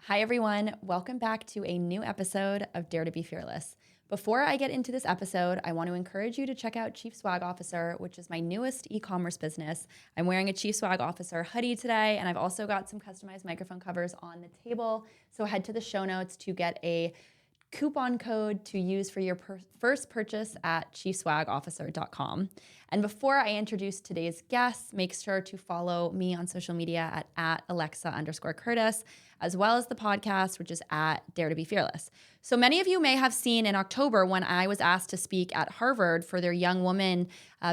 Hi, everyone. Welcome back to a new episode of Dare to Be Fearless. Before I get into this episode, I want to encourage you to check out Chief Swag Officer, which is my newest e-commerce business. I'm wearing a Chief Swag Officer hoodie today, and I've also got some customized microphone covers on the table. So head to the show notes to get a coupon code to use for your first purchase at chiefswagofficer.com. And before I introduce today's guests, make sure to follow me on social media at Alexa_Curtis, as well as the podcast, which is at Dare to Be Fearless. So many of you may have seen in October when I was asked to speak at Harvard for their Young Woman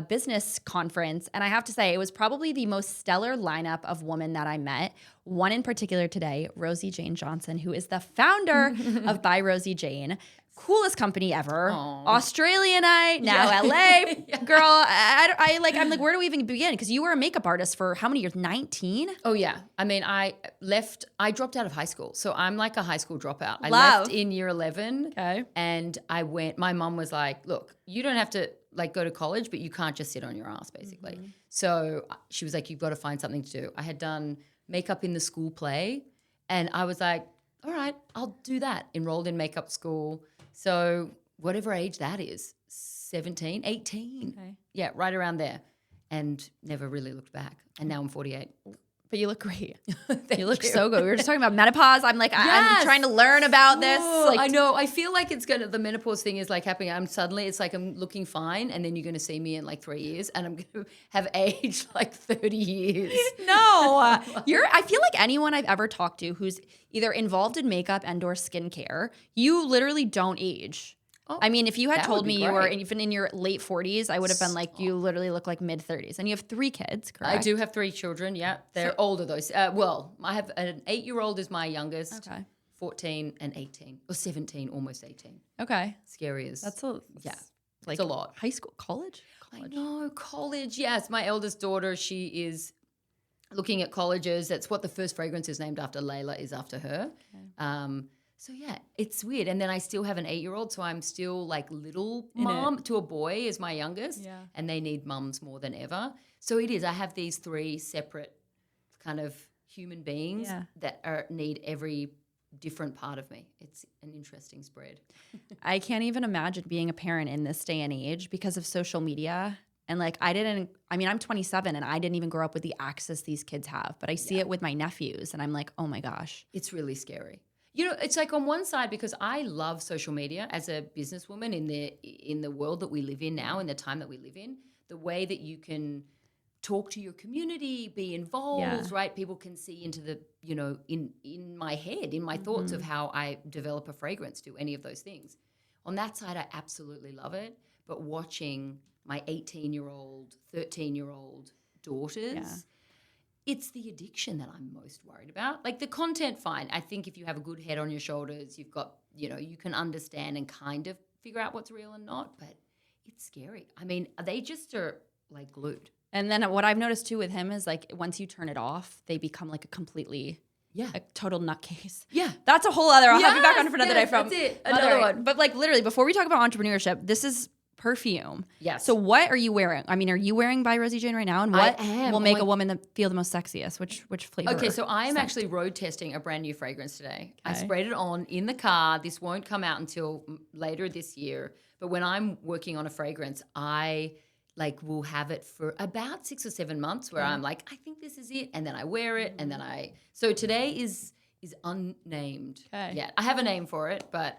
Business Conference. And I have to say, it was probably the most stellar lineup of women that I met. One in particular today, Rosie Jane Johnston, who is the founder of By Rosie Jane. Coolest company ever. Aww. Australianite, now LA. Yeah. Girl, I'm like, where do we even begin? Because you were a makeup artist for how many years? 19? Oh, yeah. I mean, I dropped out of high school. So I'm like a high school dropout. I Love. left in year 11. Okay. And my mom was like, look, you don't have to go to college, but you can't just sit on your ass, basically. Mm-hmm. So she was like, you've got to find something to do. I had done makeup in the school play. And I was like, all right, I'll do that. Enrolled in makeup school. So whatever age that is, 17, 18. Okay. Yeah, right around there. And never really looked back. And now I'm 48. But you look great. You look so good. We were just talking about menopause. I'm like, yes. I'm trying to learn about this. Like, I know. I feel like the menopause thing is like happening. It's like I'm looking fine, and then you're going to see me in like 3 years, and I'm going to have aged like 30 years. No. I feel like anyone I've ever talked to who's either involved in makeup and or skincare, you literally don't age. Oh, I mean, if you had told me you were even in your late 40s, I would have been like, you literally look like mid 30s. And you have 3 kids, correct? I do have 3 children, yeah. They're older, though. I have an 8-year-old is my youngest. Okay. 14 and 18. Or 17, almost 18. Okay. Scary as... That's like, it's a lot. High school, college? I know, college, yes. My eldest daughter, she is looking at colleges. That's what the first fragrance is named after. Layla is after her. Okay. So, yeah, it's weird. And then I still have an 8-year-old, so I'm still like little mom to a boy is my youngest, and they need mums more than ever. So it is. I have these 3 separate kind of human beings that need every different part of me. It's an interesting spread. I can't even imagine being a parent in this day and age because of social media. And like I'm 27 and I didn't even grow up with the access these kids have, but I see it with my nephews and I'm like, oh my gosh. It's really scary. You know, it's like on one side, because I love social media as a businesswoman in the world that we live in now, in the time that we live in, the way that you can talk to your community, be involved, right? People can see into the, in my head, in my thoughts of how I develop a fragrance, do any of those things. On that side, I absolutely love it. But watching my 18-year-old, 13-year-old daughters, it's the addiction that I'm most worried about. Like the content, fine. I think if you have a good head on your shoulders, you've got, you can understand and kind of figure out what's real and not, but it's scary. I mean, they just are like glued. And then what I've noticed too with him is like once you turn it off, they become like a total nutcase. Yeah. That's a whole other, I'll have you back on for another day from that's it. Another one. But like literally before we talk about entrepreneurship, this is perfume. Yes. So what are you wearing? I mean, are you wearing By Rosie Jane right now? And what will make a woman feel the most sexiest? Which flavor? Okay, so I am actually road testing a brand new fragrance today. Okay. I sprayed it on in the car. This won't come out until later this year. But when I'm working on a fragrance, I will have it for about 6 or 7 months where I'm like, I think this is it. And then I wear it. And then so today is unnamed. Okay. Yeah, I have a name for it, but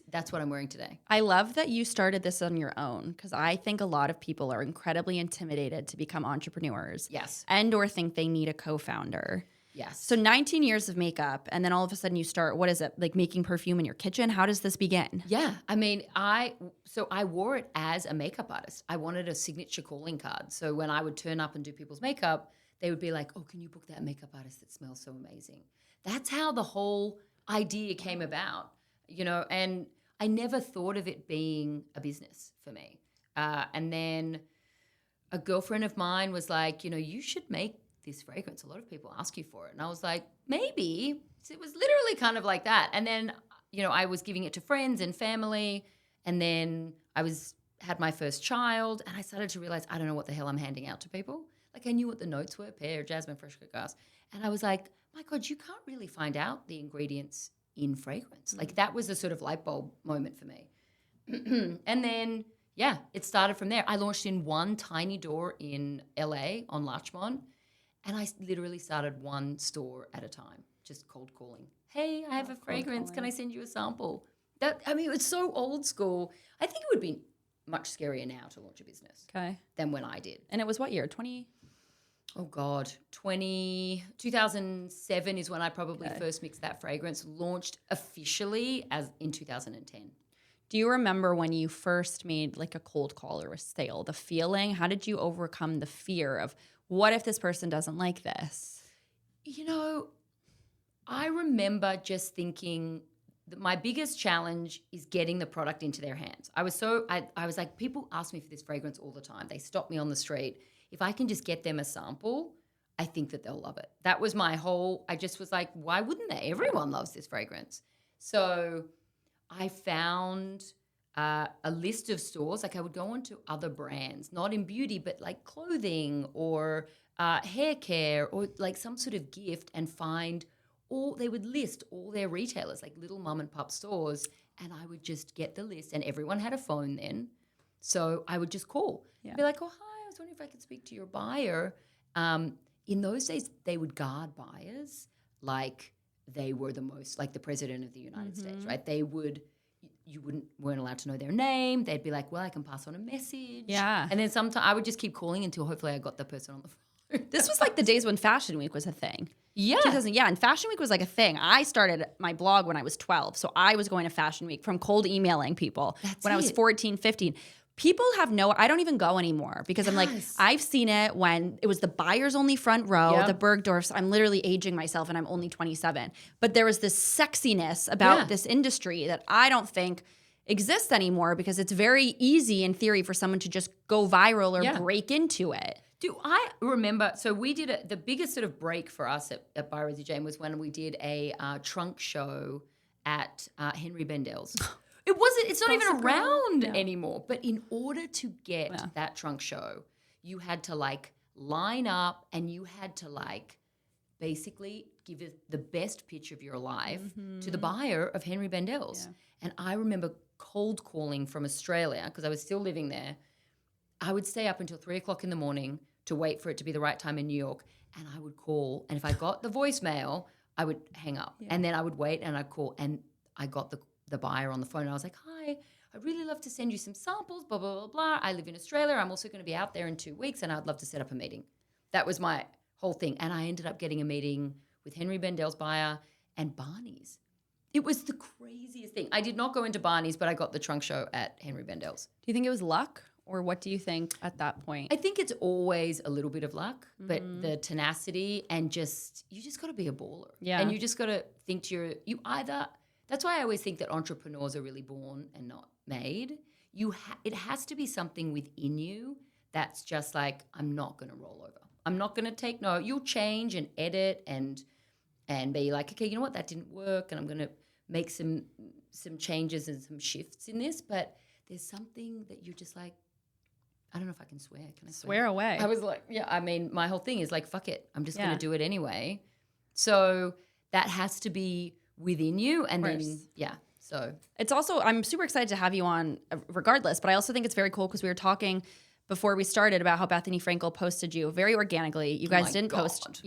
that's what I'm wearing today. I love that you started this on your own because I think a lot of people are incredibly intimidated to become entrepreneurs. Yes. And or think they need a co-founder. Yes. So 19 years of makeup and then all of a sudden you start, what is it, like making perfume in your kitchen? How does this begin? Yeah. I mean, I wore it as a makeup artist. I wanted a signature calling card. So when I would turn up and do people's makeup, they would be like, oh, can you book that makeup artist that smells so amazing? That's how the whole idea came about. And I never thought of it being a business for me. And then a girlfriend of mine was like, you should make this fragrance. A lot of people ask you for it. And I was like, maybe. So it was literally kind of like that. And then, I was giving it to friends and family. And then had my first child. And I started to realize, I don't know what the hell I'm handing out to people. Like I knew what the notes were, pear, jasmine, fresh cut grass. And I was like, my God, you can't really find out the ingredients in fragrance. Like that was a sort of light bulb moment for me. And then, yeah, it started from there. I launched in one tiny door in LA on Larchmont, and I literally started one store at a time, just cold calling. Hey, I have a fragrance. Can I send you a sample? It was so old school. I think it would be much scarier now to launch a business than when I did. And it was what year? 20? Oh God, 2007 is when I probably first mixed that fragrance, launched officially as in 2010. Do you remember when you first made like a cold call or a sale, the feeling? How did you overcome the fear of what if this person doesn't like this? You know, I remember just thinking that my biggest challenge is getting the product into their hands. I was like, people ask me for this fragrance all the time. They stop me on the street. If I can just get them a sample, I think that they'll love it. That was my whole, I just was like, why wouldn't they? Everyone loves this fragrance. So I found a list of stores. Like I would go onto other brands, not in beauty, but like clothing or hair care or like some sort of gift, and they would list all their retailers, like little mom and pop stores, and I would just get the list, and everyone had a phone then. So I would just call, be like, oh, hi, I was wondering if I could speak to your buyer. In those days, they would guard buyers like they were the most, like the president of the United States, right? You weren't allowed to know their name. They'd be like, well, I can pass on a message. Yeah. And then sometimes I would just keep calling until hopefully I got the person on the phone. This was like the days when Fashion Week was a thing. Yeah. 2000, yeah, and Fashion Week was like a thing. I started my blog when I was 12, so I was going to Fashion Week from cold emailing people when I was 14, 15. People I don't even go anymore because I'm like, I've seen it when it was the buyer's only front row, the Bergdorfs. I'm literally aging myself and I'm only 27. But there was this sexiness about this industry that I don't think exists anymore because it's very easy in theory for someone to just go viral or break into it. Do I remember, so we did the biggest sort of break for us at By Rosie Jane was when we did a trunk show at Henry Bendel's. It's not even around anymore. But in order to get that trunk show, you had to like line up and you had to like basically give it the best pitch of your life to the buyer of Henry Bendel's. Yeah. And I remember cold calling from Australia because I was still living there. I would stay up until 3:00 in the morning to wait for it to be the right time in New York. And I would call. And if I got the voicemail, I would hang up. Yeah. And then I would wait and I'd call. And I got the buyer on the phone. And I was like, hi, I'd really love to send you some samples, blah, blah, blah, blah. I live in Australia. I'm also going to be out there in 2 weeks and I'd love to set up a meeting. That was my whole thing. And I ended up getting a meeting with Henry Bendel's buyer and Barney's. It was the craziest thing. I did not go into Barney's, but I got the trunk show at Henry Bendel's. Do you think it was luck? Or what do you think at that point? I think it's always a little bit of luck, but the tenacity and you just got to be a baller. Yeah. And you just got to think that's why I always think that entrepreneurs are really born and not made. It has to be something within you that's just like, I'm not going to roll over. I'm not going to take no. You'll change and edit and be like, okay, you know what, that didn't work and I'm going to make some changes and some shifts in this. But there's something that you're just like, I don't know if I can swear. Can I swear away? I was like, yeah, I mean, my whole thing is like, fuck it. I'm just going to do it anyway. So that has to be within you. And then, so. It's also, I'm super excited to have you on regardless, but I also think it's very cool because we were talking before we started about how Bethany Frankel posted you very organically. You guys didn't post,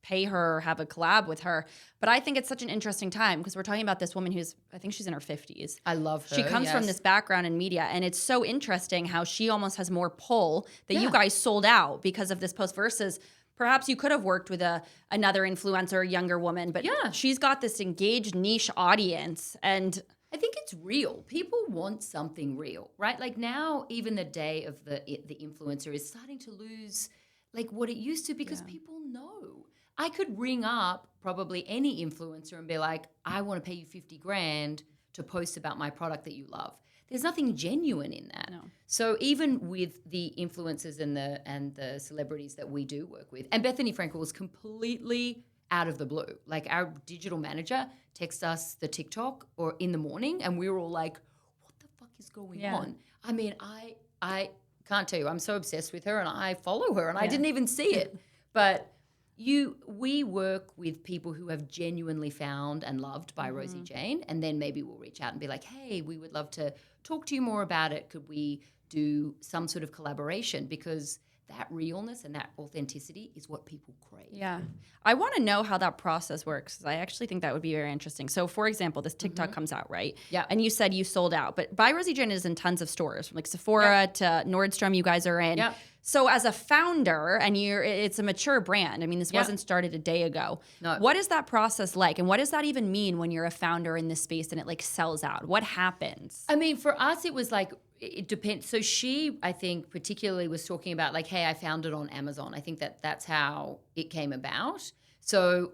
pay her or have a collab with her. But I think it's such an interesting time because we're talking about this woman I think she's in her 50s. I love her. She comes from this background in media, and it's so interesting how she almost has more pull that you guys sold out because of this post versus perhaps you could have worked with another influencer, younger woman, but she's got this engaged niche audience. And I think it's real. People want something real, right? Like now, even the day of the influencer is starting to lose like what it used to because people know. I could ring up probably any influencer and be like, I want to pay you 50 grand to post about my product that you love. There's nothing genuine in that. No. So even with the influencers and the celebrities that we do work with, and Bethany Frankel was completely out of the blue. Like our digital manager texts us the TikTok or in the morning and we were all like, what the fuck is going on? I mean, I can't tell you. I'm so obsessed with her and I follow her and I didn't even see it. But We work with people who have genuinely found and loved by Rosie Jane, and then maybe we'll reach out and be like, hey, we would love to talk to you more about it. Could we do some sort of collaboration? Because that realness and that authenticity is what people crave. Yeah. I want to know how that process works, 'cause I actually think that would be very interesting. So, for example, this TikTok comes out, right? Yeah. And you said you sold out, but By Rosie Jane is in tons of stores, from like Sephora to Nordstrom, you guys are in. Yeah. So as a founder, and it's a mature brand. I mean, this wasn't started a day ago. No. What is that process like? And what does that even mean when you're a founder in this space and it like sells out? What happens? I mean, for us, it was like, it depends. So she, I think, particularly was talking about like, hey, I found it on Amazon. I think that's how it came about. So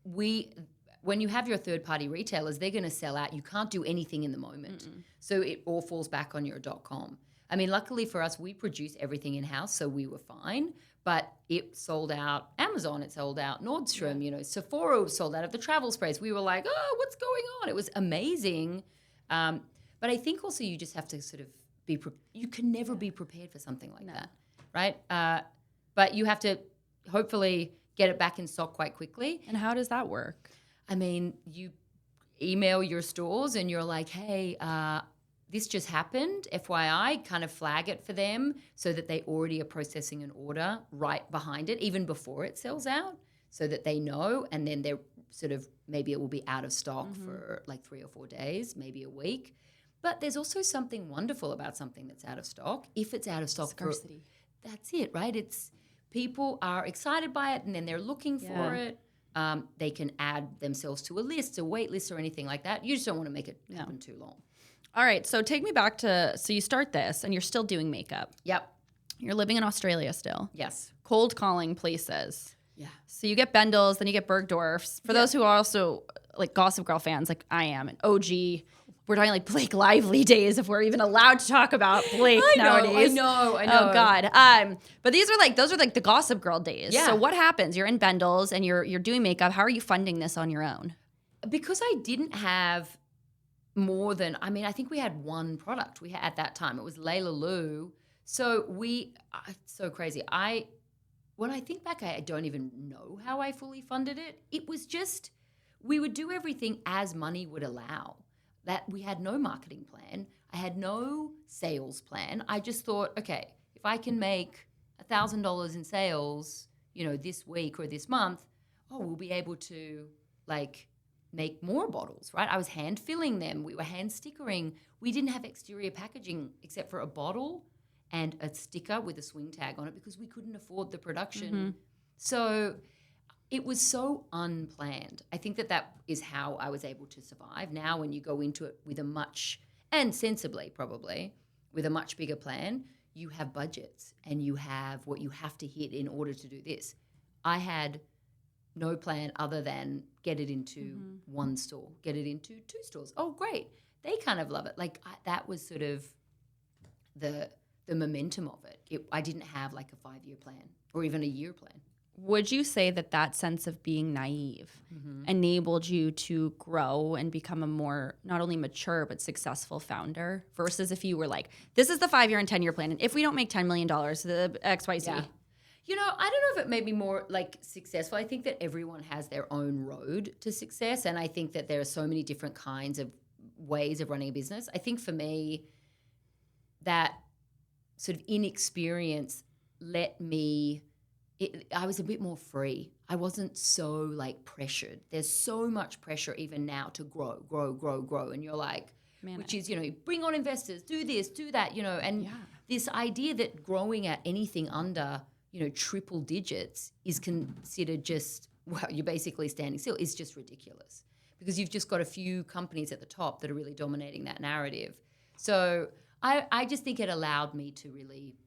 when you have your third-party retailers, they're going to sell out. You can't do anything in the moment. So it all falls back on your .com. I mean, luckily for us, we produce everything in-house, so we were fine. But it sold out Amazon, it sold out Nordstrom, Sephora sold out of the travel sprays. We were like, oh, what's going on? It was amazing. But I think also you just have to sort of you can never be prepared for something like that, right? But you have to hopefully get it back in stock quite quickly. And how does that work? I mean, you email your stores and you're like, hey, this just happened, FYI, kind of flag it for them so that they already are processing an order right behind it, even before it sells out, so that they know, and then they're sort of, maybe it will be out of stock for like 3 or 4 days, maybe a week. But there's also something wonderful about something that's out of stock. If it's out of stock, Scarcity. That's it, right? It's people are excited by it and then they're looking for it. They can add themselves to a list, a wait list or anything like that. You just don't want to make it happen too long. All right, so take me back to, so you start this and you're still doing makeup. Yep. You're living in Australia still. Yes. Cold calling places. Yeah. So you get Bendel's, then you get Bergdorf's. For those who are also like Gossip Girl fans, like I am, and OG, we're talking like Blake Lively days if we're even allowed to talk about Blake nowadays. I know. Oh God. But those are like the Gossip Girl days. Yeah. So what happens? You're in Bendel's and you're doing makeup. How are you funding this on your own? Because I didn't have more than, I think we had one product we had at that time. It was Layla Lou. So it's so crazy. When I think back, I don't even know how I fully funded it. It was just, we would do everything as money would allow. That we had no marketing plan. I had no sales plan. I just thought, okay, if I can make $1,000 in sales, this week or this month, we'll be able to make more bottles, right? I was hand filling them. We were hand stickering. We didn't have exterior packaging except for a bottle and a sticker with a swing tag on it because we couldn't afford the production. So it was so unplanned. I think that is how I was able to survive. Now when you go into it with and sensibly probably, with a much bigger plan, you have budgets and you have what you have to hit in order to do this. I had no plan other than get it into one store, get it into 2 stores. Oh, great. They kind of love it. That was sort of the momentum of it. I didn't have like a 5-year plan or even a year plan. Would you say that sense of being naive enabled you to grow and become a more not only mature but successful founder versus if you were like, this is the 5-year and 10-year plan, and if we don't make $10 million, the XYZ? Yeah. I don't know if it made me more successful. I think that everyone has their own road to success, and I think that there are so many different kinds of ways of running a business. I think for me, that sort of inexperience let me. I was a bit more free. I wasn't so pressured. There's so much pressure even now to grow. And you're like, which is, bring on investors, do this, do that, and this idea that growing at anything under, triple digits is considered just, you're basically standing still, is just ridiculous because you've just got a few companies at the top that are really dominating that narrative. So I just think it allowed me to really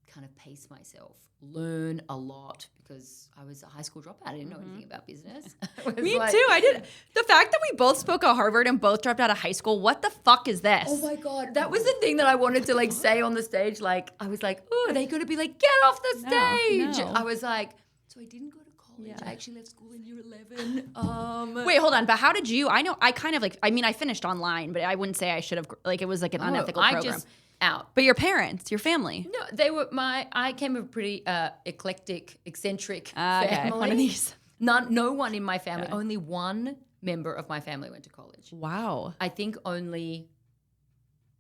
kind of pace myself, learn a lot because I was a high school dropout. I didn't know anything about business. Me too. I did. The fact that we both spoke at Harvard and both dropped out of high school, what the fuck is this? Oh my God. That was the thing that I wanted to say on the stage. I was like, oh, are they going to be like, get off the stage? No. I was like, so I didn't go to college. I actually left school in year 11. Wait, hold on. But how did you, I know, I kind of I finished online, but I wouldn't say I should have, it was an unethical program. out. But your parents, your family. No, they were I came from a pretty eclectic, eccentric Okay, family. one of these. No one in my family. Okay. Only one member of my family went to college. Wow. I think only,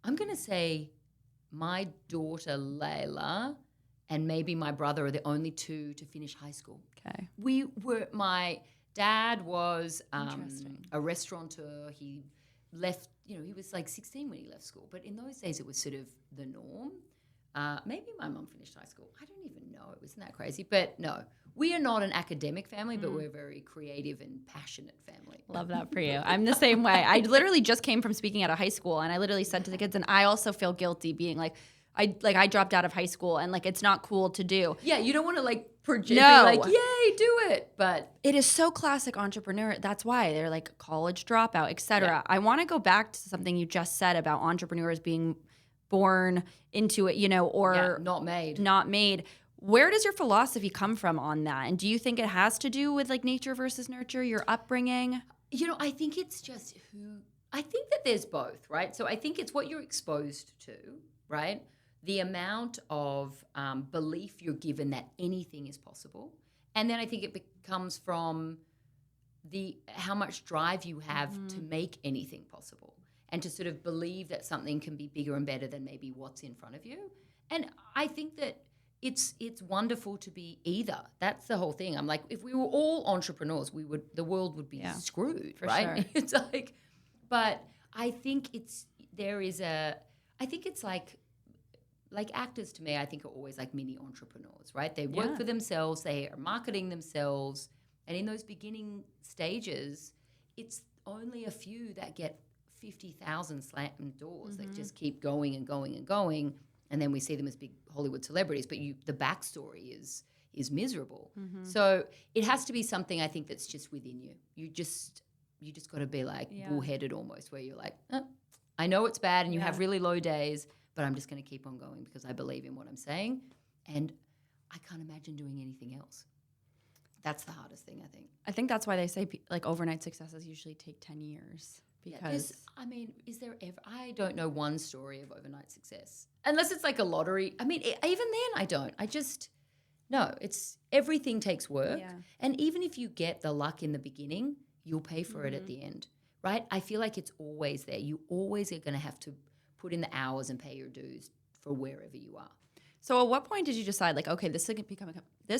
I'm going to say my daughter Layla and maybe my brother are the only two to finish high school. Okay. My dad was Interesting. a restaurateur. He left, he was like 16 when he left school. But in those days, it was sort of the norm. Maybe my mum finished high school. I don't even know. It wasn't that crazy. But no, we are not an academic family, but we're a very creative and passionate family. Love that for you. I'm the same way. I literally just came from speaking out of high school, and I literally said to the kids, and I also feel guilty being like, I dropped out of high school, and like it's not cool to do. Yeah, you don't want to like project, No. like, yay, do it. But It is so classic entrepreneur. That's why they're like college dropout, etc. Yeah. I want to go back to something you just said about entrepreneurs being born into it, or not made. not made. Where does your philosophy come from on that? And do you think it has to do with like nature versus nurture, your upbringing? I think it's just I think that there's both, right? So I think it's what you're exposed to, right? The amount of belief you're given that anything is possible. And then I think it comes from how much drive you have to make anything possible and to sort of believe that something can be bigger and better than maybe what's in front of you. And I think that it's wonderful to be either. That's the whole thing. I'm like, if we were all entrepreneurs, the world would be screwed, for right? sure. It's like, but I think it's like actors to me, I think are always like mini entrepreneurs, right? They work for themselves, they are marketing themselves. And in those beginning stages, it's only a few that get 50,000 slammed doors that just keep going and going and going. And then we see them as big Hollywood celebrities, but the backstory is miserable. So it has to be something I think that's just within you. You just got to be like bullheaded almost, where you're like, I know it's bad and you have really low days, but I'm just going to keep on going because I believe in what I'm saying. And I can't imagine doing anything else. That's the hardest thing, I think. I think that's why they say like overnight successes usually take 10 years. Because is there ever? I don't know one story of overnight success, unless it's like a lottery. I mean, even then, I don't. No. It's everything takes work, and even if you get the luck in the beginning, you'll pay for it at the end, right? I feel like it's always there. You always are going to have to put in the hours and pay your dues for wherever you are. So at what point did you decide, like, okay, this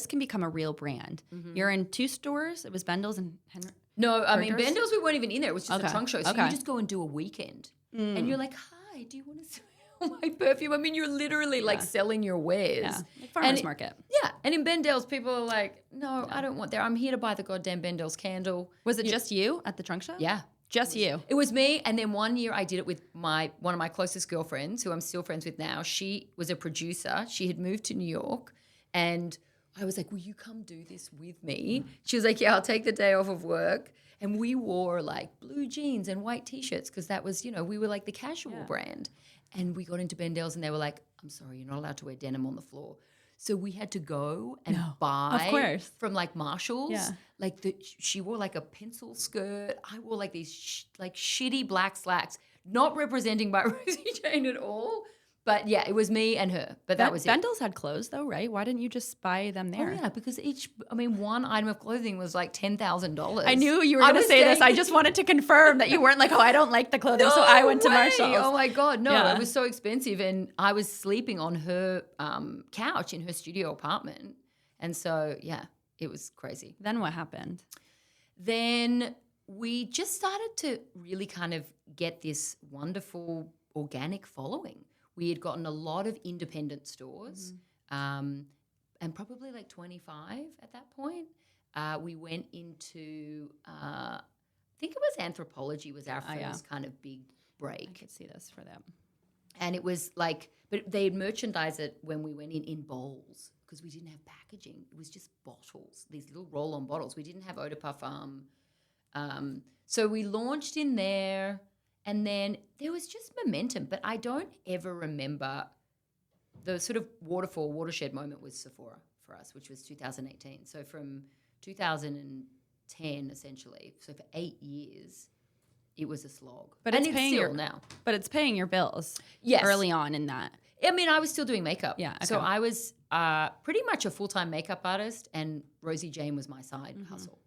can become a real brand? You're in 2 stores. It was Bendel's and Henry. No, I mean, Burgers? Bendel's, we weren't even in there. It was just a trunk show. So Okay. you just go and do a weekend. And you're like, hi, do you want to sell my perfume? I mean, you're literally like selling your wares. Yeah, like farmer's market. Yeah. And in Bendel's, people are like, no, I don't want that. I'm here to buy the goddamn Bendel's candle. Was it just you at the trunk show? Yeah. Just you. It was me. And then one year I did it with one of my closest girlfriends, who I'm still friends with now. She was a producer. She had moved to New York. And I was like, will you come do this with me? She was like, yeah, I'll take the day off of work. And we wore like blue jeans and white T-shirts because that was, we were like the casual brand. And we got into Bendel's and they were like, I'm sorry, you're not allowed to wear denim on the floor. So we had to go and buy from like Marshalls. Yeah. Like she wore like a pencil skirt. I wore like these like shitty black slacks, not representing by Rosie Jane at all. But yeah, it was me and her. But that was it. Bendel's had clothes though, right? Why didn't you just buy them there? Oh yeah, because one item of clothing was like $10,000. I knew you were going to say this. I just wanted to confirm that you weren't like, oh, I don't like the clothing, so I went to Marshall's. Oh my God, no, it was so expensive. And I was sleeping on her couch in her studio apartment. And so, yeah, it was crazy. Then what happened? Then we just started to really kind of get this wonderful organic following. We had gotten a lot of independent stores and probably like 25 at that point. We went into, I think it was Anthropology was our first kind of big break. I could see this for them. And it was like, but they'd merchandise it when we went in bowls because we didn't have packaging. It was just bottles, these little roll-on bottles. We didn't have eau de parfum. So we launched in there. And then there was just momentum, but I don't ever remember the sort of watershed moment was Sephora for us, which was 2018. So from 2010, essentially, so for 8 years, it was a slog. But and it's paying still your now. But it's paying your bills. Yes. Early on in that. I mean, I was still doing makeup. Yeah, okay. So I was pretty much a full-time makeup artist, and Rosie Jane was my side hustle.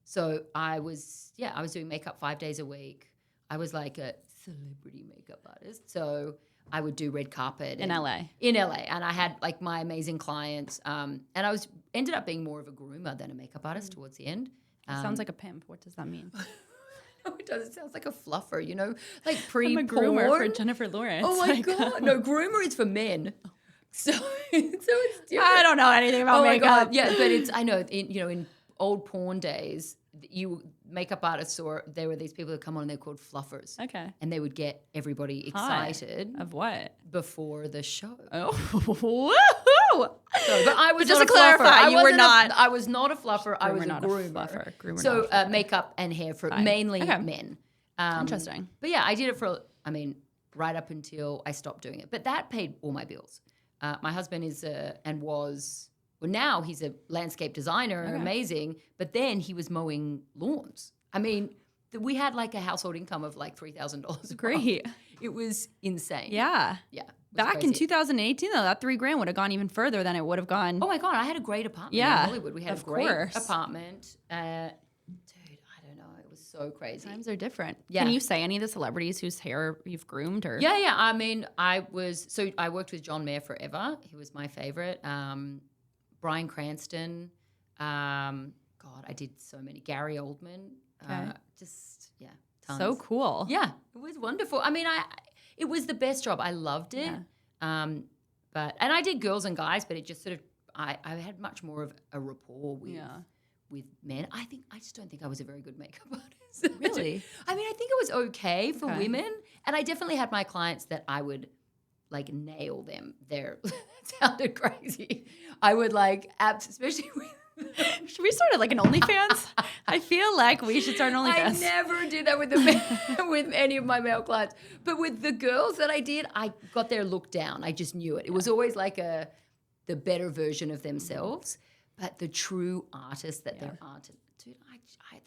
So I was doing makeup 5 days a week. I was like a celebrity makeup artist. So I would do red carpet In LA. In LA, and I had like my amazing clients. And I ended up being more of a groomer than a makeup artist towards the end. Sounds like a pimp. What does that mean? No, it does. It sounds like a fluffer, like I'm pre-porn. a groomer for Jennifer Lawrence. Oh my God. No, groomer is for men. So it's different. I don't know anything about makeup. My God. Yeah, but I know, in old porn days, makeup artists, or there were these people that come on and they're called fluffers. Okay. And they would get everybody excited. Of what? Before the show. Oh, woohoo! So, but I was just not to a fluffer. clarify, you were not. I was not a fluffer. I was a not groomer. fluffer. Groomer, So not a fluffer. makeup and hair for Fine. mainly Okay. men. Interesting. But yeah, I did it for, right up until I stopped doing it. But that paid all my bills. My husband is now he's a landscape designer, Okay. amazing. But then he was mowing lawns. I mean, we had like a household income of like $3,000. Great. It was insane. Yeah. Yeah. It was Back in crazy. 2018, though, that $3,000 would have gone even further than it would have gone. Oh my God, I had a great apartment Yeah, in Hollywood. We had of a great course. apartment. Dude, I don't know. It was so crazy. Times are different. Yeah. Can you say any of the celebrities whose hair you've groomed or? Yeah. I mean, I worked with John Mayer forever. He was my favorite. Bryan Cranston. God, I did so many. Gary Oldman. Okay. Tons. So cool. Yeah, it was wonderful. I mean, it was the best job. I loved it. Yeah. And I did girls and guys, but it just sort of I had much more of a rapport with men. I just don't think I was a very good makeup artist. Really? I mean, I think it was okay for Okay. women, and I definitely had my clients that I would like nail them. That sounded crazy. I would especially with. Should we start like an OnlyFans? I feel like we should start an I OnlyFans. never did that with with any of my male clients, but with the girls that I did, I got their look down. I just knew it. It was always like the better version of themselves, but the true artist that they're artist. Dude,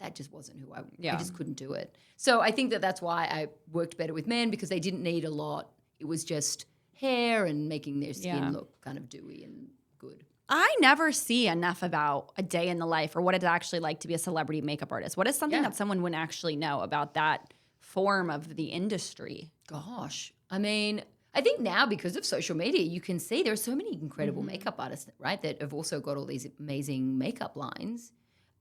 that just wasn't who I just couldn't do it. So I think that's why I worked better with men, because they didn't need a lot. It was just hair and making their skin look kind of dewy and good. I never see enough about a day in the life or what it's actually like to be a celebrity makeup artist. What is something that someone wouldn't actually know about that form of the industry? Gosh, I mean, I think now because of social media, you can see there are so many incredible makeup artists, right, that have also got all these amazing makeup lines.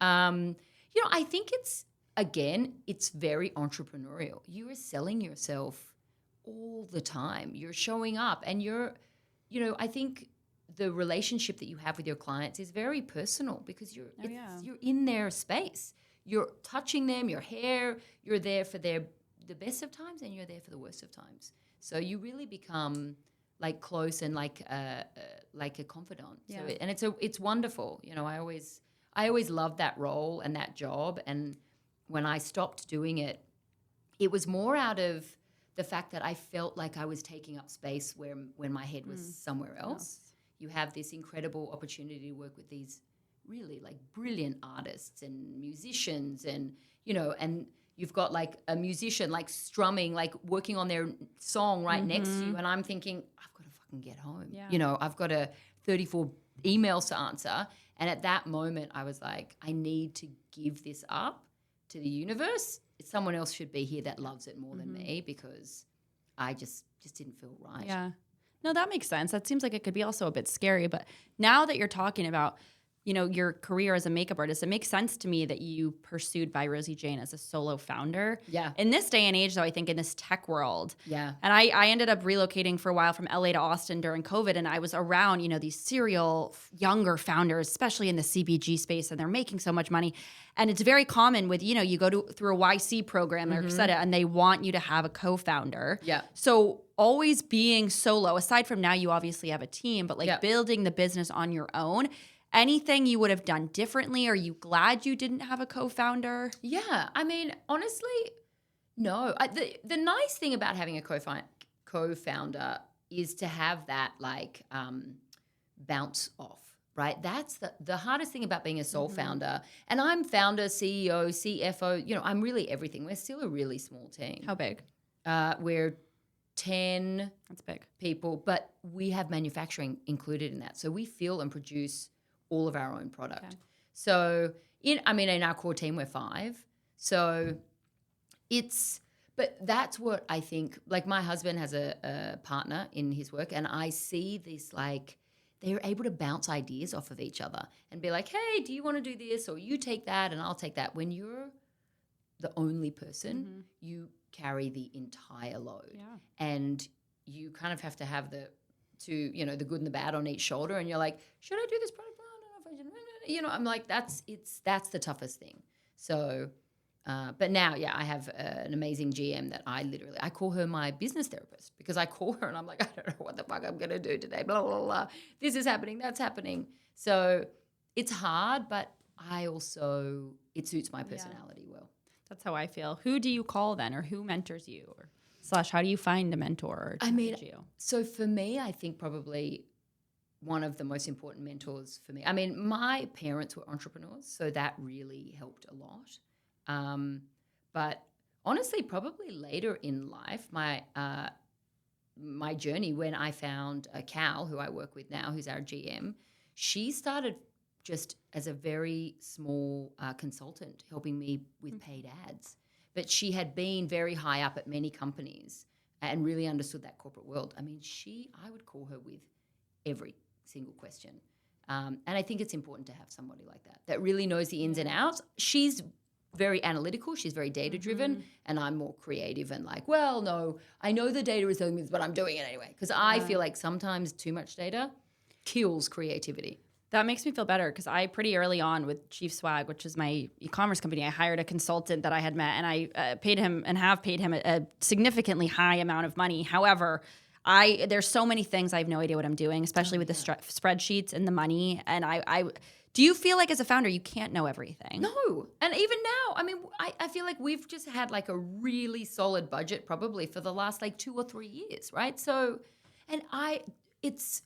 I think it's very entrepreneurial. You are selling yourself all the time. You're showing up, and I think the relationship that you have with your clients is very personal, because you're in their space. You're touching them, your hair. You're there for the best of times, and you're there for the worst of times. So you really become like close and like a confidant. Yeah. So it's wonderful. I always loved that role and that job. And when I stopped doing it, it was more out of the fact that I felt like I was taking up space when my head was somewhere else. You have this incredible opportunity to work with these really like brilliant artists and musicians, and you've got like a musician like strumming, like working on their song right next to you, and I'm thinking, I've got to fucking get home. Yeah. I've got 34 emails to answer, and at that moment I was like, I need to give this up to the universe. Someone else should be here that loves it more than me, because I just didn't feel right. Yeah. No, that makes sense. That seems like it could be also a bit scary. But now that you're talking about, your career as a makeup artist, it makes sense to me that you pursued by Rosie Jane as a solo founder. Yeah. In this day and age, though, I think in this tech world. Yeah. And I ended up relocating for a while from LA to Austin during COVID. And I was around, these serial younger founders, especially in the CPG space, and they're making so much money. And it's very common with, you go through a YC program or et cetera, and they want you to have a co-founder. Yeah. So always being solo, aside from now you obviously have a team, but building the business on your own, anything you would have done differently? Are you glad you didn't have a co-founder? Yeah. I mean, honestly, no. The nice thing about having a co-founder is to have that bounce off. right? That's the hardest thing about being a sole founder. And I'm founder, CEO, CFO. I'm really everything. We're still a really small team. How big? We're 10 That's big. people, but we have manufacturing included in that. So we fill and produce all of our own product. Okay. So in our core team, we're 5. So but that's what I think, like my husband has a partner in his work, and I see this, like, they're able to bounce ideas off of each other and be like, hey, do you want to do this? Or you take that and I'll take that. When you're the only person, you carry the entire load. Yeah. And you kind of have to have the good and the bad on each shoulder. And you're like, should I do this product? I don't know if I should. I'm like, that's the toughest thing. So, but now, I have an amazing GM that I call her my business therapist, because I call her and I'm like, I don't know what the fuck I'm going to do today. Blah, blah, blah. This is happening. That's happening. So it's hard, but it suits my personality well. That's how I feel. Who do you call then, or who mentors you, or / how do you find a mentor? So for me, I think probably one of the most important mentors for me. My parents were entrepreneurs, so that really helped a lot. But honestly, probably later in life, my journey, when I found Cal, who I work with now, who's our GM, she started just as a very small consultant helping me with paid ads. But she had been very high up at many companies and really understood that corporate world. I would call her with every single question. And I think it's important to have somebody like that really knows the ins and outs. She's very analytical. She's very data-driven. And I'm more creative and like, well, no, I know the data is telling me this, but I'm doing it anyway. Because I feel like sometimes too much data kills creativity. That makes me feel better, because I pretty early on with Chief Swag, which is my e-commerce company, I hired a consultant that I had met, and I paid him and have paid him a significantly high amount of money. However, there's so many things I have no idea what I'm doing, especially with the spreadsheets and the money. And do you feel like as a founder you can't know everything? No. And even now, I feel like we've just had like a really solid budget probably for the last like 2 or 3 years, right? So, and it's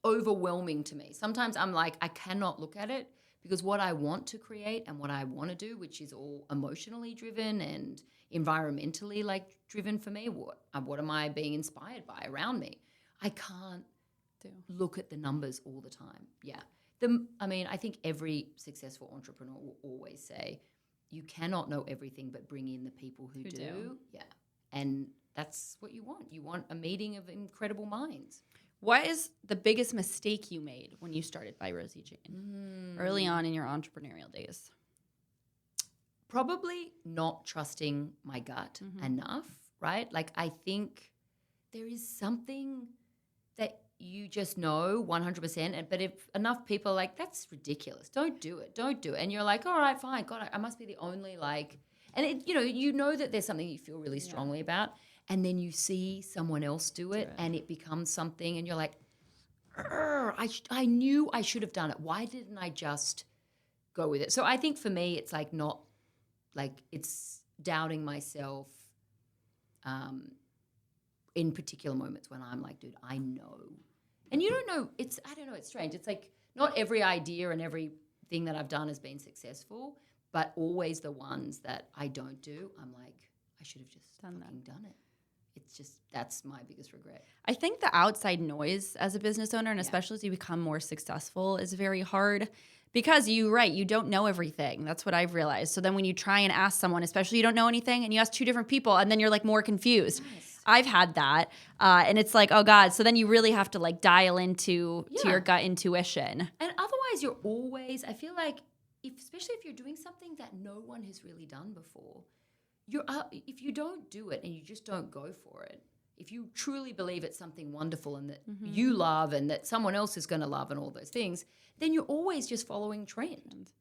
overwhelming to me. Sometimes I'm like, I cannot look at it, because what I want to create and what I want to do, which is all emotionally driven and environmentally like driven for me, what am I being inspired by around me? I can't look at the numbers all the time. Yeah. I think every successful entrepreneur will always say, you cannot know everything, but bring in the people who do. Yeah. And that's what you want. You want a meeting of incredible minds. What is the biggest mistake you made when you started by Rosie Jane early on in your entrepreneurial days? Probably not trusting my gut enough, right? Like, I think there is something that you just know 100%, but if enough people are like, that's ridiculous, don't do it. And you're like, all right, fine, God, I must be the only and you know that there's something you feel really strongly about. And then you see someone else do it and it becomes something, and you're like, I knew I should have done it. Why didn't I just go with it? So I think for me, it's like not like it's doubting myself in particular moments when I'm like, dude, I know. And you don't know, it's strange. It's like not every idea and everything that I've done has been successful, but always the ones that I don't do, I'm like, I should have just done it. It's just, that's my biggest regret. I think the outside noise as a business owner, and especially as you become more successful, is very hard, because you don't know everything. That's what I've realized. So then when you try and ask someone, especially you don't know anything, and you ask 2 different people, and then you're like more confused. Yes. I've had that. And it's like, oh God. So then you really have to like dial into your gut intuition. And otherwise you're always, I feel like, especially if you're doing something that no one has really done before, if you don't do it and you just don't go for it, if you truly believe it's something wonderful and that you love and that someone else is going to love and all those things, then you're always just following trend.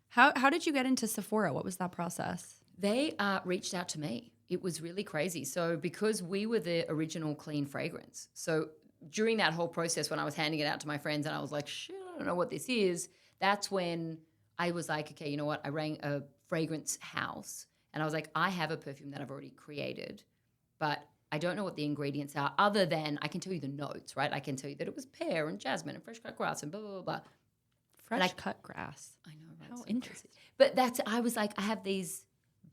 How did you get into Sephora? What was that process? They reached out to me. It was really crazy. So because we were the original clean fragrance, so during that whole process when I was handing it out to my friends and I was like, shit, I don't know what this is, that's when I was like, okay, you know what? I rang a fragrance house and I was like, I have a perfume that I've already created, but I don't know what the ingredients are other than I can tell you the notes, right? I can tell you that it was pear and jasmine and fresh cut grass and blah, blah, blah, blah. Fresh cut grass. I know, right? How So interesting. crazy. But I was like, I have these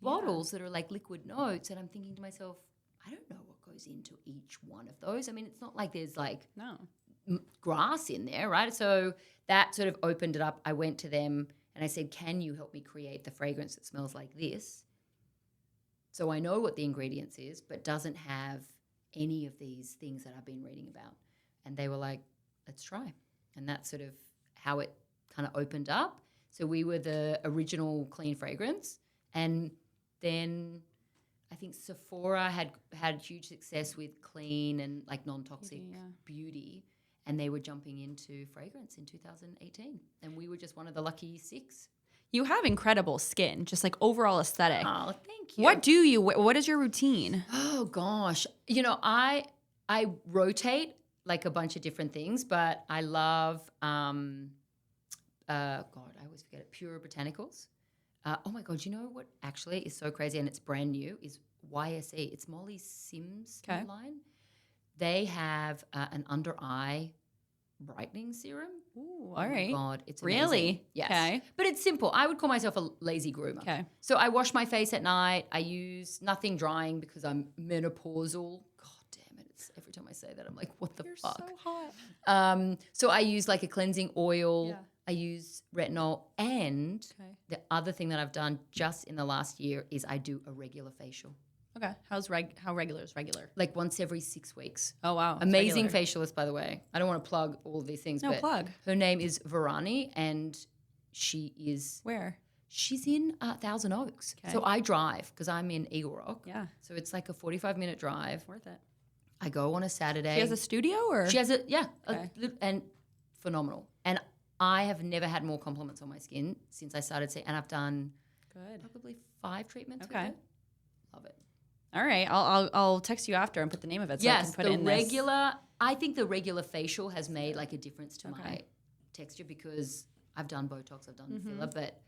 bottles that are like liquid notes, and I'm thinking to myself, I don't know what goes into each one of those. I mean, it's not like there's like grass in there, right? So that sort of opened it up. I went to them and I said, can you help me create the fragrance that smells like this? So I know what the ingredients is, but doesn't have any of these things that I've been reading about. And they were like, let's try. And that's sort of how it kind of opened up. So we were the original clean fragrance. And then I think Sephora had huge success with clean and like non-toxic beauty. And they were jumping into fragrance in 2018. And we were just one of the lucky 6. You have incredible skin, just like overall aesthetic. Oh, thank you. What is your routine? Oh gosh. I rotate like a bunch of different things, but I love I always forget it. Pure Botanicals. Oh my God, you know what actually is so crazy and it's brand new is YSE. It's Molly Sims' line. They have an under eye brightening serum. Ooh, all right. Oh my God, it's really amazing. Yes. Okay. But it's simple. I would call myself a lazy groomer. Okay. So I wash my face at night. I use nothing drying because I'm menopausal. God damn it! It's every time I say that I'm like, what the fuck? You're so hot. So I use like a cleansing oil. Yeah. I use retinol, and the other thing that I've done just in the last year is I do a regular facial. Okay. How regular is regular? Like once every 6 weeks. Oh wow. Amazing facialist, by the way. I don't want to plug all of these things. No, but plug. Her name is Varani, and she is Where? She's in Thousand Oaks. Okay. So I drive because I'm in Eagle Rock. Yeah. So it's like a 45-minute drive. Worth it. I go on a Saturday. She has a studio or? She has Okay. and phenomenal. And I have never had more compliments on my skin since I started seeing, and I've done probably 5 treatments with it. Love it. All right. I'll text you after and put the name of it so I can put it in regular. I think the regular facial has made like a difference to my texture because I've done Botox, I've done filler, but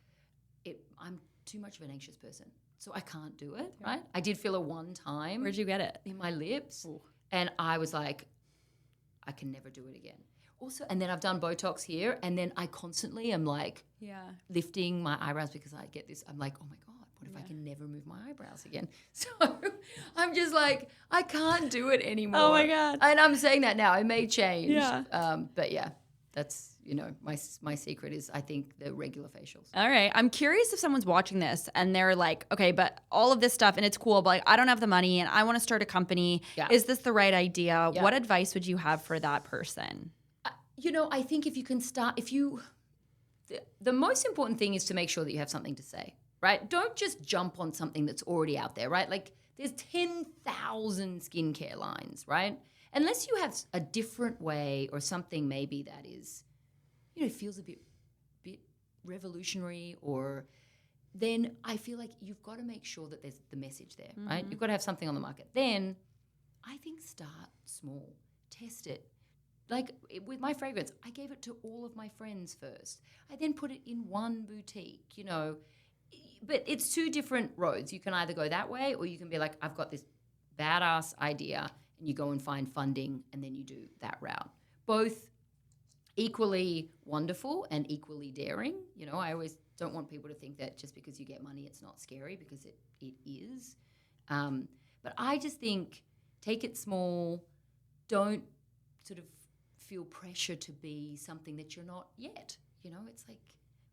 I'm too much of an anxious person, so I can't do it. Right? I did filler one time. Where'd you get it? In my lips, and I was like, I can never do it again. Also, and then I've done Botox here, and then I constantly am like lifting my eyebrows because I get this. I'm like, oh my God. What if I can never move my eyebrows again? So I'm just like, I can't do it anymore. Oh my God. And I'm saying that now. It may change. Yeah. But yeah, that's, my secret is I think the regular facials. All right. I'm curious if someone's watching this and they're like, okay, but all of this stuff and it's cool, but like I don't have the money and I want to start a company. Yeah. Is this the right idea? Yeah. What advice would you have for that person? I think if you can start, the most important thing is to make sure that you have something to say. Right? Don't just jump on something that's already out there, right? Like there's 10,000 skincare lines, right? Unless you have a different way or something maybe that is, feels a bit revolutionary, or then I feel like you've got to make sure that there's the message there, right? You've got to have something on the market. Then I think start small, test it. Like with my fragrance, I gave it to all of my friends first. I then put it in one boutique, But it's 2 different roads. You can either go that way or you can be like, I've got this badass idea, and you go and find funding and then you do that route. Both equally wonderful and equally daring. I always don't want people to think that just because you get money, it's not scary, because it is. But I just think take it small. Don't sort of feel pressure to be something that you're not yet. It's like,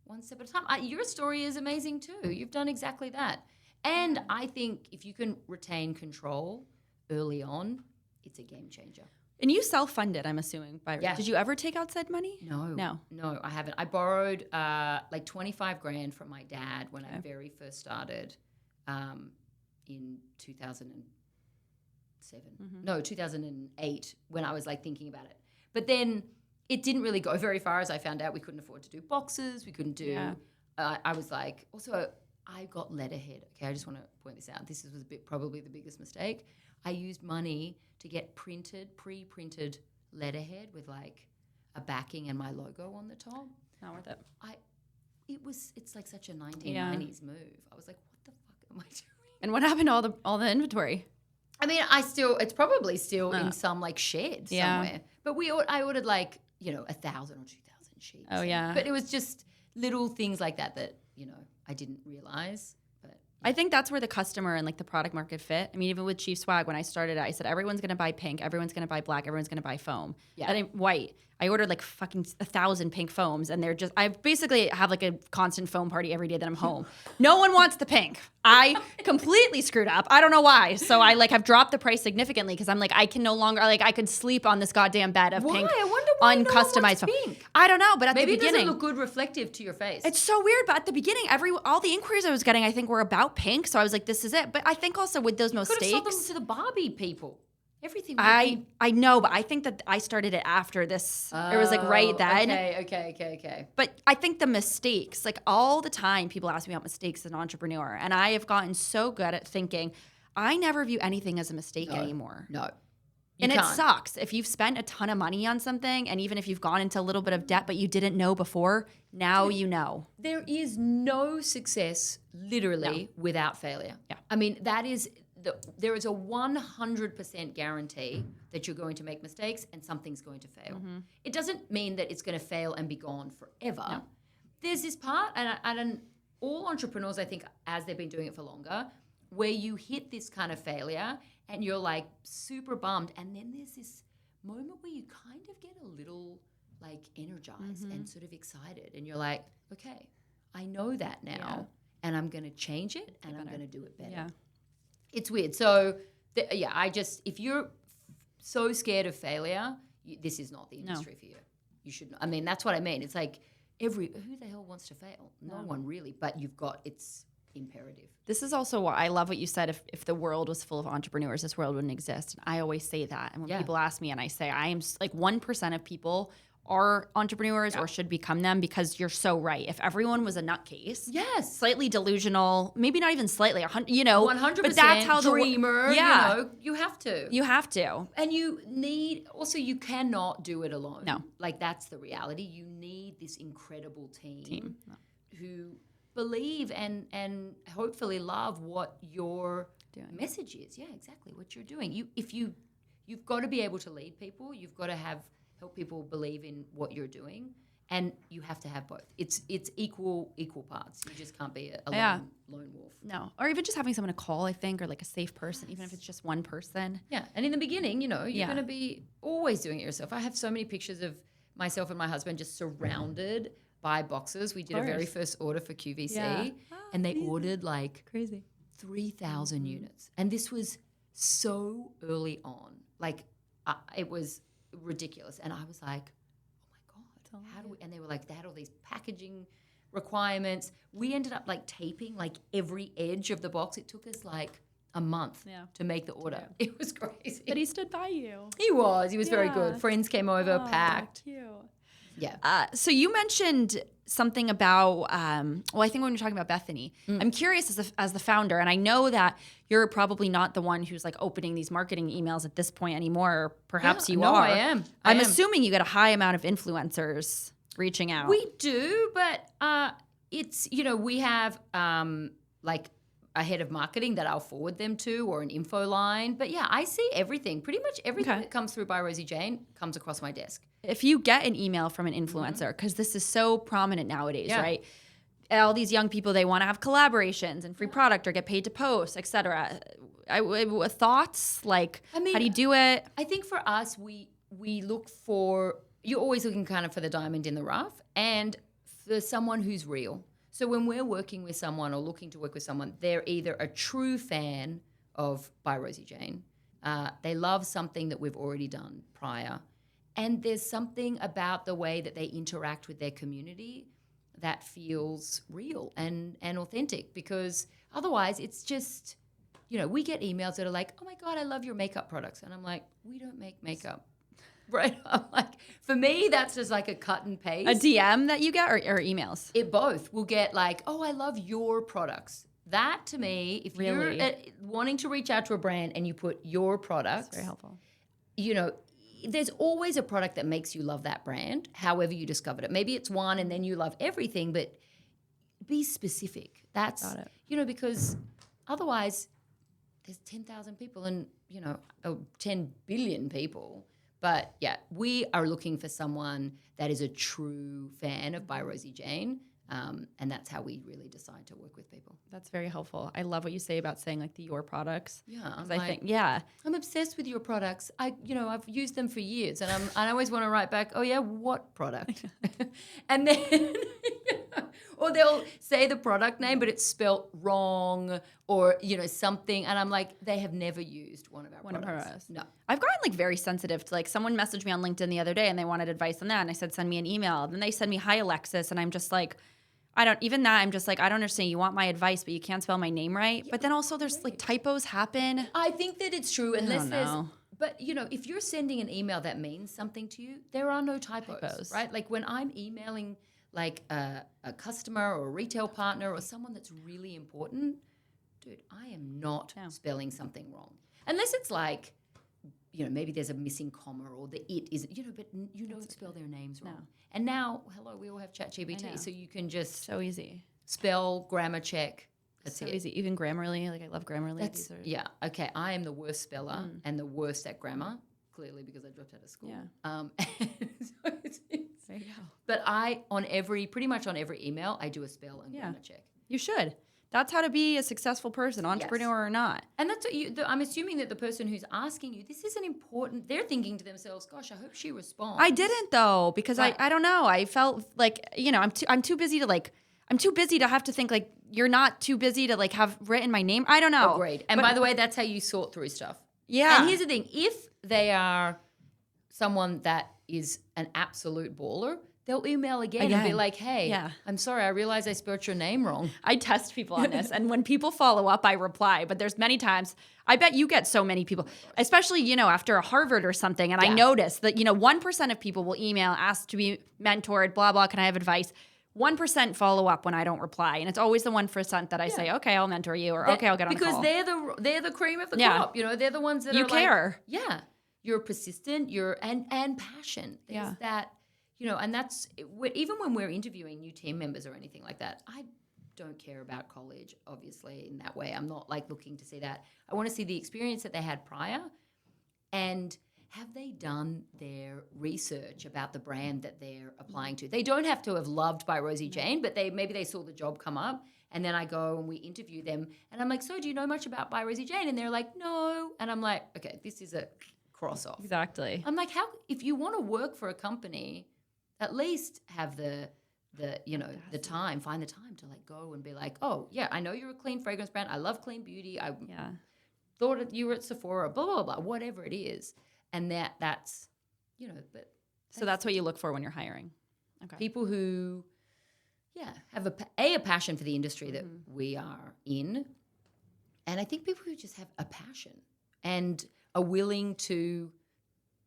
one step at a time. Your story is amazing too. You've done exactly that. And I think if you can retain control early on, it's a game changer. And you self-funded, I'm assuming. Did you ever take outside money? No, I haven't. I borrowed like 25 grand from my dad when I very first started in 2008, when I was like thinking about it. But then it didn't really go very far, as I found out. We couldn't afford to do boxes. We couldn't do. I was like, also, I got letterhead. Okay, I just want to point this out. This was probably the biggest mistake. I used money to get pre-printed letterhead with like a backing and my logo on the top. Not worth it. It's like such a 1990s move. I was like, what the fuck am I doing? And what happened to all the inventory? I mean, it's probably still in some like shed somewhere. But I ordered like, 1,000 or 2,000 sheets. Oh, yeah. But it was just little things like that, I didn't realize. But I think that's where the customer and like the product market fit. I mean, even with Chief Swag, when I started, I said, everyone's going to buy pink. Everyone's going to buy black. Everyone's going to buy foam. Yeah. And white. I ordered like fucking 1,000 pink foams, and I basically have like a constant foam party every day that I'm home. No one wants the pink. I completely screwed up. I don't know why. So I like have dropped the price significantly because I'm like, I can no longer, like I could sleep on this goddamn bed of pink. I wonder why no one uncustomized wants foam. pink. I don't know, but at Maybe the it beginning. doesn't look good reflective to your face. It's so weird, but at the beginning, all the inquiries I was getting, I think, were about pink. So I was like, this is it. But I think also with those mistakes. Could have sold them to the Barbie people. Everything. I know, but I think that I started it after this. It was like right then. Okay. But I think the mistakes, like all the time, people ask me about mistakes as an entrepreneur, and I have gotten so good at thinking, I never view anything as a mistake anymore. No. And it sucks if you've spent a ton of money on something, and even if you've gone into a little bit of debt, but you didn't know before, now you know. There is no success literally without failure. Yeah. I mean, there is a 100% guarantee that you're going to make mistakes and something's going to fail. Mm-hmm. It doesn't mean that it's going to fail and be gone forever. No. There's this part, and all entrepreneurs, I think, as they've been doing it for longer, where you hit this kind of failure and you're like super bummed, and then there's this moment where you kind of get a little like energized and sort of excited, and you're like, okay, I know that now, and I'm going to change it, and I'm going to do it better. Yeah. It's weird. So, if you're so scared of failure, this is not the industry for you. You should. I mean, that's what I mean. It's like who the hell wants to fail? No one really. But it's imperative. This is also why I love what you said. If the world was full of entrepreneurs, this world wouldn't exist. And I always say that. And when people ask me, and I say I am like 1% of people are entrepreneurs or should become them, because you're so right. If everyone was a nutcase, slightly delusional, maybe not even slightly, 100%, but that's how dreamer, you have to. You have to. And you cannot do it alone. No. Like that's the reality. You need this incredible team. Who believe and hopefully love what your message is. Yeah, exactly, what you're doing. You've got to be able to lead people. You've got to help people believe in what you're doing, and you have to have both. It's equal parts. You just can't be a lone wolf. No, or even just having someone to call, I think, or like a safe person, even if it's just one person. Yeah, and in the beginning, you're going to be always doing it yourself. I have so many pictures of myself and my husband just surrounded by boxes. We did a very first order for QVC, and they ordered like crazy 3,000 units, and this was so early on. Like it was ridiculous, and I was like, oh my god, how do we? And they were like, they had all these packaging requirements. We ended up like taping like every edge of the box. It took us like a month to make the order. It was crazy. But he stood by you. He was very good. Friends came over, packed. Cute. Yeah. So you mentioned something about, I think when you're talking about Bethany, I'm curious as the founder, and I know that you're probably not the one who's like opening these marketing emails at this point anymore. Or perhaps you are. No, I am. I'm assuming you get a high amount of influencers reaching out. We do, but it's, we have like a head of marketing that I'll forward them to, or an info line. But yeah, I see everything. Pretty much everything that comes through by Rosie Jane comes across my desk. If you get an email from an influencer, because this is so prominent nowadays, right? All these young people, they want to have collaborations and free product or get paid to post, etc. Thoughts? Like, how do you do it? I think for us, we look for, you're always looking kind of for the diamond in the rough and for someone who's real. So when we're working with someone or looking to work with someone, they're either a true fan of By Rosie Jane, they love something that we've already done prior, and there's something about the way that they interact with their community that feels real and authentic, because otherwise it's just, we get emails that are like, oh my God, I love your makeup products. And I'm like, we don't make makeup. Right. I'm like, for me, that's just like a cut and paste. A DM that you get or emails? It both. We'll get like, oh, I love your products. That to me, if you're wanting to reach out to a brand and you put your products. That's very helpful. There's always a product that makes you love that brand, however you discovered it. Maybe it's one and then you love everything, but be specific. That's, because otherwise there's 10,000 people and, 10 billion people. But yeah, we are looking for someone that is a true fan of By Rosie Jane. And that's how we really decide to work with people. That's very helpful. I love what you say about saying like the your products. Yeah, I think, yeah, I'm obsessed with your products. I've used them for years, and I always want to write back, oh yeah, what product? And then, or they'll say the product name, but it's spelt wrong, or something, and I'm like, they have never used one of our products. No, I've gotten like very sensitive to like someone messaged me on LinkedIn the other day and they wanted advice on that, and I said send me an email. Then they send me hi Alexis, and I'm just like. I'm just like, I don't understand. You want my advice, but you can't spell my name right. Yeah, but then also there's like typos happen. I think that it's true but if you're sending an email that means something to you, there are no typos. Right? Like when I'm emailing like a customer or a retail partner or someone that's really important, dude, I am not spelling something wrong. Unless it's like, maybe there's a missing comma or the it isn't, but you don't spell their names wrong. No. And now, we all have ChatGPT, so you can just so easy spell, grammar check. That's so easy. Even Grammarly, like I love Grammarly. Yeah. Okay, I am the worst speller and the worst at grammar, clearly because I dropped out of school. Yeah. So there you go. But pretty much on every email, I do a spell and grammar check. You should. That's how to be a successful person, entrepreneur or not. And that's what I'm assuming that the person who's asking you, this is an important, they're thinking to themselves, gosh, I hope she responds. I didn't though, because I don't know. I felt like, I'm too busy to have to think like you're not too busy to like have written my name. I don't know. Agreed. And by the way, that's how you sort through stuff. Yeah. And here's the thing. If they are someone that is an absolute baller, they'll email again and be like, hey, I'm sorry, I realized I spelled your name wrong. I test people on this. And when people follow up, I reply. But there's many times, I bet you get so many people, especially, after a Harvard or something. And I notice that, 1% of people will email, ask to be mentored, blah, blah, can I have advice? 1% follow up when I don't reply. And it's always the 1% that I say, okay, I'll mentor you, or okay, I'll get on a call. Because they're the cream of the crop. They're the ones that you care. Like, you're persistent, and passion. There's that. And that's even when we're interviewing new team members or anything like that, I don't care about college, obviously, in that way. I'm not like looking to see that. I want to see the experience that they had prior and have they done their research about the brand that they're applying to. They don't have to have loved By Rosie Jane, but maybe they saw the job come up and then I go and we interview them and I'm like, so do you know much about By Rosie Jane? And they're like, no. And I'm like, okay, this is a cross off. Exactly. I'm like, if you want to work for a company, at least have the time, find the time to like go and be like, oh yeah, I know you're a clean fragrance brand. I love clean beauty. I thought you were at Sephora, blah, blah, blah, whatever it is. And that's, but. So that's what you look for when you're hiring. Okay. People who, have a passion for the industry that we are in. And I think people who just have a passion and are willing to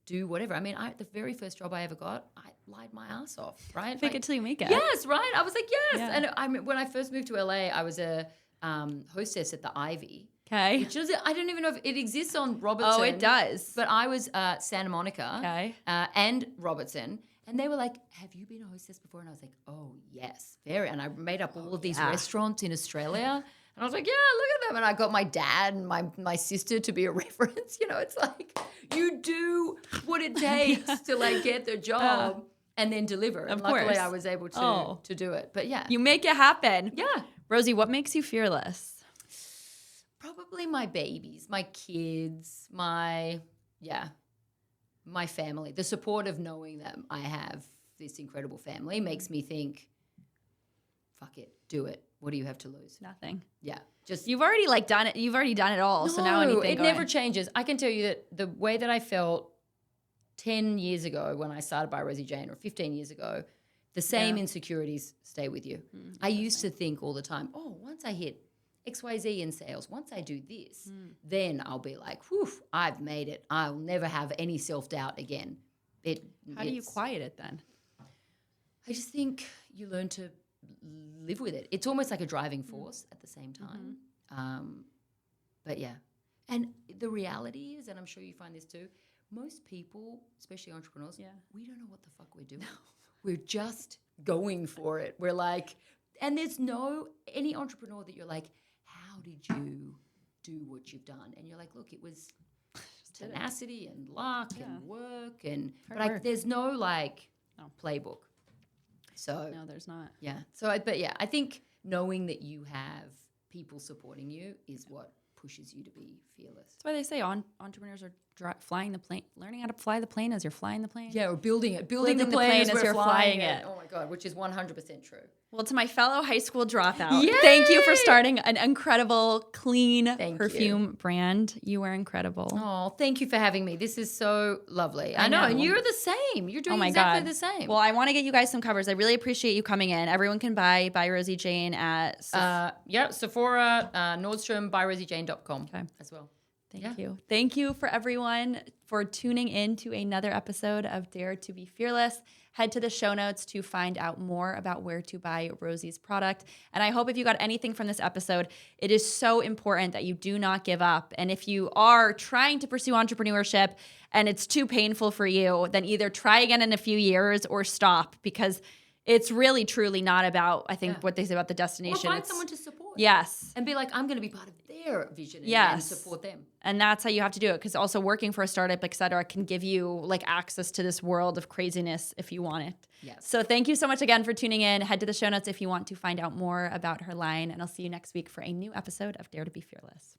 do whatever. I mean, the very first job I ever got, I lied my ass off, right? Fake it till you make it. Yes, right? I was like, yes. And when I first moved to LA, I was a hostess at the Ivy. Okay. Which is, I don't even know if it exists on Robertson. Oh, it does. But I was Santa Monica and Robertson. And they were like, have you been a hostess before? And I was like, oh, yes, very. And I made up all of these restaurants in Australia. And I was like, yeah, look at them. And I got my dad and my sister to be a reference. It's like you do what it takes to like get the job and then deliver. And luckily I was able to do it. But yeah. You make it happen. Yeah. Rosie, what makes you fearless? Probably my babies, my kids, my family. The support of knowing that I have this incredible family makes me think, fuck it, do it. What do you have to lose? Nothing. Yeah. Just you've already done it. You've already done it all. No, so now anything. It never changes. I can tell you that the way that I felt 10 years ago when I started By Rosie Jane or 15 years ago, the same insecurities stay with you. I used to think all the time, oh, once I hit XYZ in sales, once I do this, then I'll be like, whew, I've made it. I'll never have any self-doubt again. How do you quiet it then? I just think you learn to live with it. It's almost like a driving force at the same time. But yeah. And the reality is, and I'm sure you find this too, most people, especially entrepreneurs, we don't know what the fuck we're doing. No. We're just going for it. We're like, and there's any entrepreneur that you're like, how did you do what you've done. And you're like, look, it was tenacity and luck and work there's no like playbook. So No, there's not. yeah. So I think knowing that you have people supporting you is what pushes you to be fearless. That's why they say entrepreneurs are flying the plane, learning how to fly the plane as you're flying the plane. Yeah, or building the Building plane as as you're we're flying flying it. Oh my God, which is 100% true. Well, to my fellow high school dropout, Yay! thank you for starting an incredible, clean Thank perfume brand. You are incredible. Oh, thank you for having me. This is so lovely. I know. know. And you're the same. You're doing Oh my exactly God. the same. Well, I want to get you guys some covers. I really appreciate you coming in. Everyone can buy Rosie Jane at Sephora, Nordstrom, byrosiejane.com as well. Thank you. Thank you for everyone for tuning in to another episode of Dare to be Fearless. Head to the show notes to find out more about where to buy Rosie's product. And I hope if you got anything from this episode, it is so important that you do not give up. And if you are trying to pursue entrepreneurship and it's too painful for you, then either try again in a few years or stop, because it's really, truly not about, I think, what they say about the destination. Or find someone to support. Yes. And be like, I'm going to be part of their vision and support them. And that's how you have to do it, because also working for a startup, et cetera, can give you like access to this world of craziness if you want it. Yes. So thank you so much again for tuning in. Head to the show notes if you want to find out more about her line, and I'll see you next week for a new episode of Dare to be Fearless.